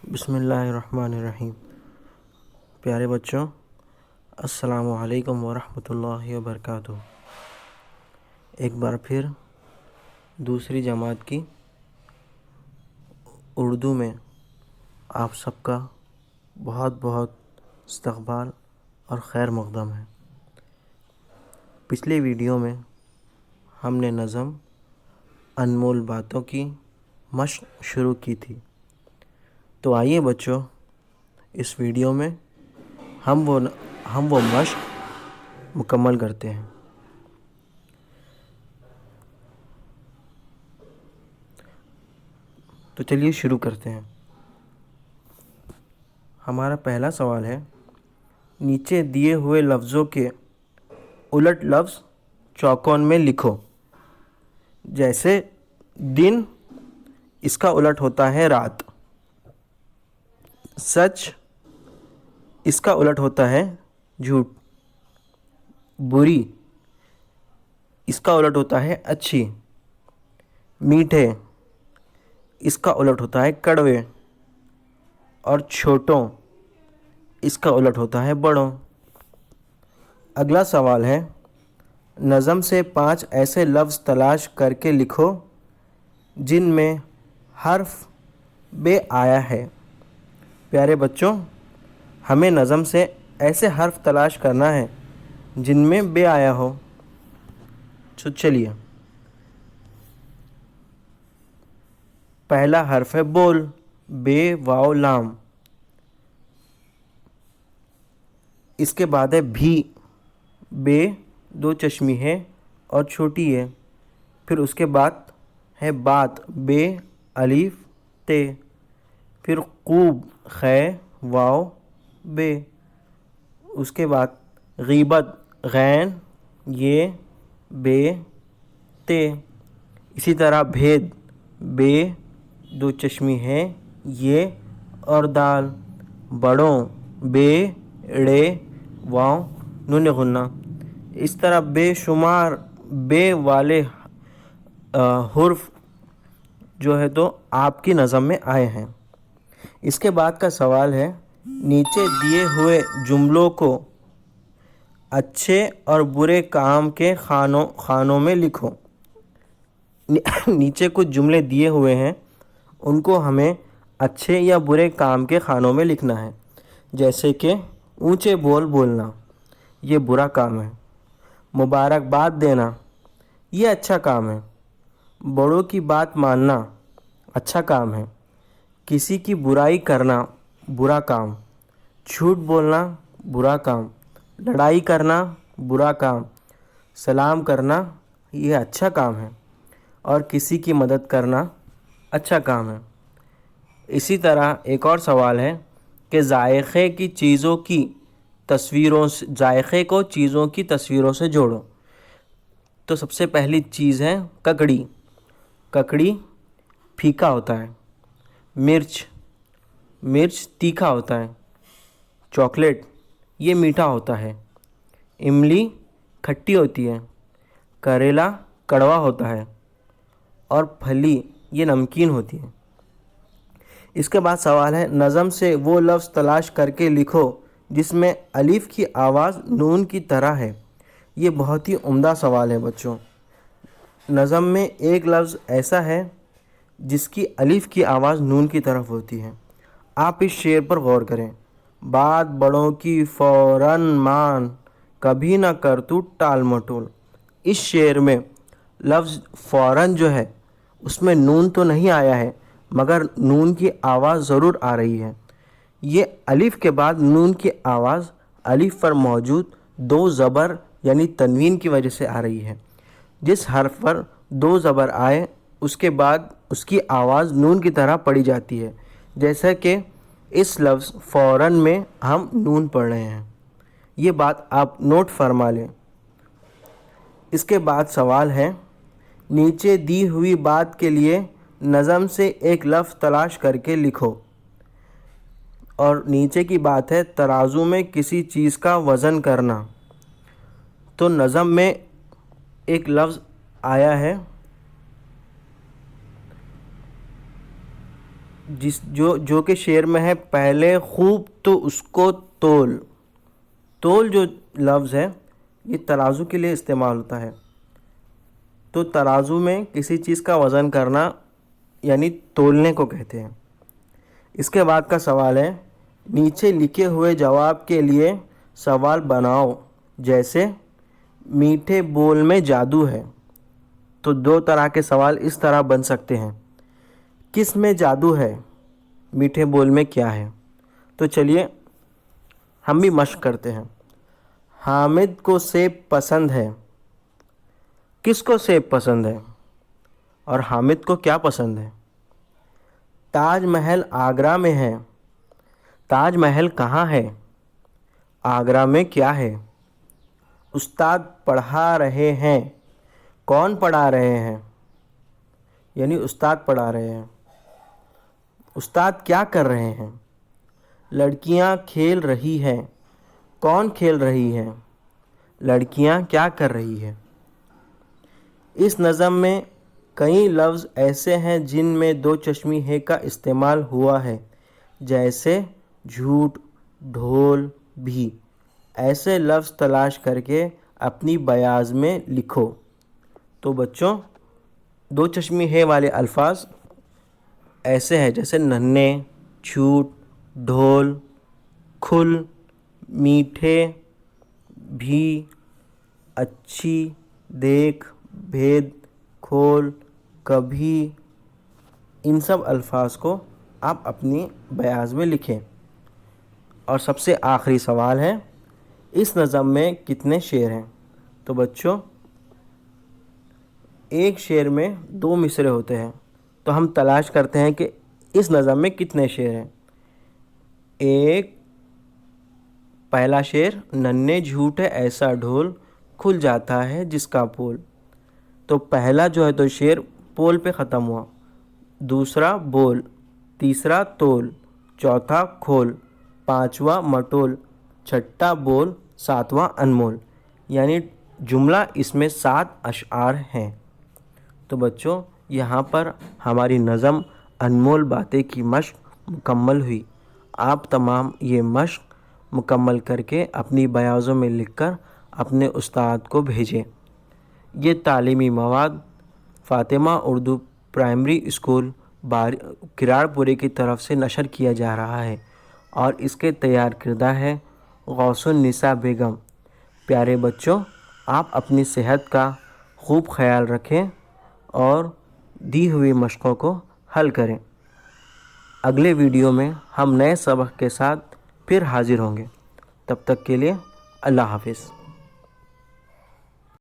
بسم اللہ الرحمن الرحیم۔ پیارے بچوں، السلام علیکم ورحمۃ اللہ وبرکاتہ۔ ایک بار پھر دوسری جماعت کی اردو میں آپ سب کا بہت بہت استقبال اور خیر مقدم ہے۔ پچھلے ویڈیو میں ہم نے نظم انمول باتوں کی مشق شروع کی تھی، تو آئیے بچوں اس ویڈیو میں ہم وہ مشق مکمل کرتے ہیں۔ تو چلیے شروع کرتے ہیں۔ ہمارا پہلا سوال ہے، نیچے دیے ہوئے لفظوں کے الٹ لفظ چوکون میں لکھو۔ جیسے دن، اس کا الٹ ہوتا ہے رات۔ سچ، اس کا الٹ ہوتا ہے جھوٹ۔ بری، اس کا الٹ ہوتا ہے اچھی۔ میٹھے، اس کا الٹ ہوتا ہے کڑوے۔ اور چھوٹوں، اس کا الٹ ہوتا ہے بڑوں۔ اگلا سوال ہے، نظم سے 5 ایسے لفظ تلاش کر کے لکھو جن میں حرف بے آیا ہے۔ پیارے بچوں، ہمیں نظم سے ایسے حرف تلاش کرنا ہے جن میں بے آیا ہو۔ چلیے، پہلا حرف ہے بول، بے واو لام۔ اس کے بعد ہے بھی، بے 2 چشمی ہے اور چھوٹی ہے۔ پھر اس کے بعد ہے بات، بے الف تے۔ پھر خوب، خے واو بے۔ اس کے بعد غیبت، غین یہ بے تے۔ اسی طرح بھید، بے 2 چشمی ہے یہ اور دال۔ بڑوں، بے ڑے واو نون غنہ۔ اس طرح بے شمار بے والے حرف جو ہے تو آپ کی نظم میں آئے ہیں۔ اس کے بعد کا سوال ہے، نیچے دیے ہوئے جملوں کو اچھے اور برے کام کے خانوں میں لکھو۔ نیچے کچھ جملے دیے ہوئے ہیں، ان کو ہمیں اچھے یا برے کام کے خانوں میں لکھنا ہے۔ جیسے کہ اونچے بول بولنا، یہ برا کام ہے۔ مبارکباد دینا، یہ اچھا کام ہے۔ بڑوں کی بات ماننا اچھا کام ہے۔ کسی کی برائی کرنا برا کام۔ جھوٹ بولنا برا کام۔ لڑائی کرنا برا کام۔ سلام کرنا یہ اچھا کام ہے، اور کسی کی مدد کرنا اچھا کام ہے۔ اسی طرح ایک اور سوال ہے کہ ذائقے کو چیزوں کی تصویروں سے جوڑو۔ تو سب سے پہلی چیز ہے ککڑی۔ ککڑی پھیکا ہوتا ہے۔ مرچ تیکھا ہوتا ہے۔ چاکلیٹ یہ میٹھا ہوتا ہے۔ املی کھٹی ہوتی ہے۔ کریلا کڑوا ہوتا ہے، اور پھلی یہ نمکین ہوتی ہے۔ اس کے بعد سوال ہے، نظم سے وہ لفظ تلاش کر کے لکھو جس میں الف کی آواز نون کی طرح ہے۔ یہ بہت ہی عمدہ سوال ہے بچوں۔ نظم میں ایک لفظ ایسا ہے جس کی الف کی آواز نون کی طرف ہوتی ہے۔ آپ اس شعر پر غور کریں، بات بڑوں کی فوراً مان، کبھی نہ کر تو ٹال مٹول۔ اس شعر میں لفظ فوراً جو ہے اس میں نون تو نہیں آیا ہے، مگر نون کی آواز ضرور آ رہی ہے۔ یہ الف کے بعد نون کی آواز الف پر موجود 2 زبر یعنی تنوین کی وجہ سے آ رہی ہے۔ جس حرف پر 2 زبر آئے اس کے بعد اس کی آواز نون کی طرح پڑھی جاتی ہے، جیسا کہ اس لفظ فوراً میں ہم نون پڑھ رہے ہیں۔ یہ بات آپ نوٹ فرما لیں۔ اس کے بعد سوال ہے، نیچے دی ہوئی بات کے لیے نظم سے ایک لفظ تلاش کر کے لکھو۔ اور نیچے کی بات ہے، ترازو میں کسی چیز کا وزن کرنا۔ تو نظم میں ایک لفظ آیا ہے جو کہ شعر میں ہے، پہلے خوب تو اس کو تول. تول جو لفظ ہے یہ ترازو کے لیے استعمال ہوتا ہے. تو ترازو میں کسی چیز کا وزن کرنا یعنی تولنے کو کہتے ہیں. اس کے بعد کا سوال ہے، نیچے لکھے ہوئے جواب کے لیے سوال بناؤ. جیسے میٹھے بول میں جادو ہے. تو دو طرح کے سوال اس طرح بن سکتے ہیں، کس میں جادو ہے، میٹھے بول میں کیا ہے. تو چلیے ہم بھی مشق کرتے ہیں. حامد کو سیب پسند ہے. کس کو سیب پسند ہے اور حامد کو کیا پسند ہے؟ تاج محل آگرہ میں ہے. تاج محل کہاں ہے؟ آگرہ میں کیا ہے؟ استاد پڑھا رہے ہیں. کون پڑھا رہے ہیں؟ یعنی استاد پڑھا رہے ہیں. استاد کیا کر رہے ہیں؟ لڑکیاں کھیل رہی ہیں. کون کھیل رہی ہیں؟ لڑکیاں کیا کر رہی ہیں؟ اس نظم میں کئی لفظ ایسے ہیں جن میں دو چشمی ہے کا استعمال ہوا ہے، جیسے جھوٹ، ڈھول بھی. ایسے لفظ تلاش کر کے اپنی بیاض میں لکھو. تو بچوں دو چشمی ہے والے الفاظ ایسے ہیں جیسے ننھے، جھوٹ، ڈھول، کھل، میٹھے، بھی، اچھی، دیکھ، بھید، کھول، کبھی. ان سب الفاظ کو آپ اپنی بیاض میں لکھیں. اور سب سے آخری سوال ہے، اس نظم میں کتنے شعر ہیں؟ تو بچوں ایک شعر میں 2 مصرعے ہوتے ہیں. تو ہم تلاش کرتے ہیں کہ اس نظم میں کتنے شعر ہیں. ایک پہلا شعر، ننھے جھوٹے ایسا ڈھول، کھل جاتا ہے جس کا پول. تو پہلا جو ہے تو شعر پول پہ ختم ہوا. دوسرا بول، تیسرا تول، چوتھا کھول، پانچواں مٹول، چھٹا بول، ساتواں انمول. یعنی جملہ اس میں 7 اشعار ہیں. تو بچوں یہاں پر ہماری نظم انمول باتیں کی مشق مکمل ہوئی. آپ تمام یہ مشق مکمل کر کے اپنی بیاضوں میں لکھ کر اپنے استاد کو بھیجیں. یہ تعلیمی مواد فاطمہ اردو پرائمری اسکول کراڑ پورے کی طرف سے نشر کیا جا رہا ہے اور اس کے تیار کردہ ہے غوث النساء بیگم. پیارے بچوں، آپ اپنی صحت کا خوب خیال رکھیں اور دی ہوئی مشقوں کو حل کریں. اگلے ویڈیو میں ہم نئے سبق کے ساتھ پھر حاضر ہوں گے. تب تک کے لیے اللہ حافظ.